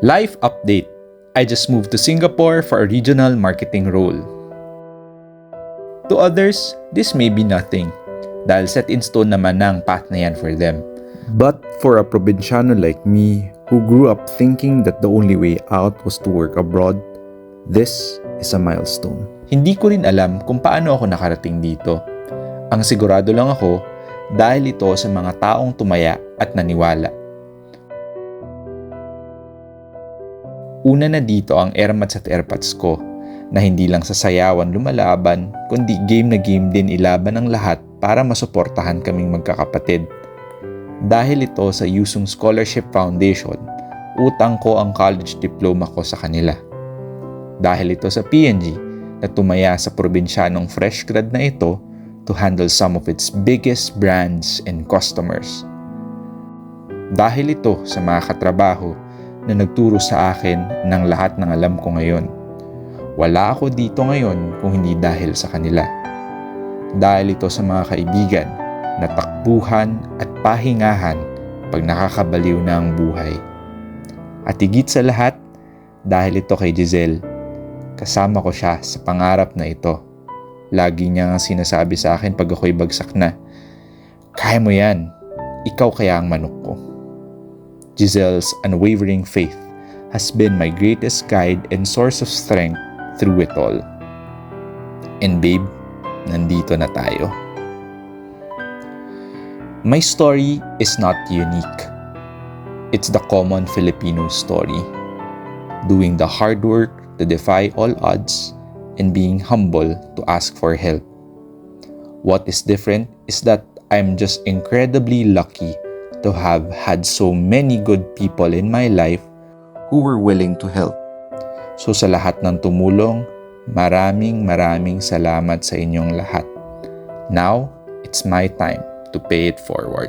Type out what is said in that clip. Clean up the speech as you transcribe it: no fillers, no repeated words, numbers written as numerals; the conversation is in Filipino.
Life update. I just moved to Singapore for a regional marketing role. To others, this may be nothing dahil set in stone naman ang path na yan for them. But for a probinsyano like me, who grew up thinking that the only way out was to work abroad, this is a milestone. Hindi ko rin alam kung paano ako nakarating dito. Ang sigurado lang ako dahil ito sa mga taong tumaya at naniwala. Una na dito ang airmats at airpods ko na hindi lang sa sayawan lumalaban kundi game na game din ilaban ang lahat para masuportahan kaming magkakapatid. Dahil ito sa Yusung Scholarship Foundation, utang ko ang college diploma ko sa kanila. Dahil ito sa PNG na tumaya sa probinsyanong fresh grad na ito to handle some of its biggest brands and customers. Dahil ito sa mga katrabaho na nagturo sa akin ng lahat ng alam ko ngayon. Wala ako dito ngayon kung hindi dahil sa kanila. Dahil ito sa mga kaibigan na takbuhan at pahingahan pag nakakabaliw na ang buhay. At higit sa lahat, dahil ito kay Giselle. Kasama ko siya sa pangarap na ito. Lagi niya ang sinasabi sa akin pag ako'y bagsak na, "Kaya mo yan, ikaw kaya ang manok ko." Giselle's unwavering faith has been my greatest guide and source of strength through it all. And babe, nandito na tayo. My story is not unique. It's the common Filipino story. Doing the hard work to defy all odds and being humble to ask for help. What is different is that I'm just incredibly lucky to have had so many good people in my life who were willing to help. So sa lahat ng tumulong, maraming salamat sa inyong lahat. Now, it's my time to pay it forward.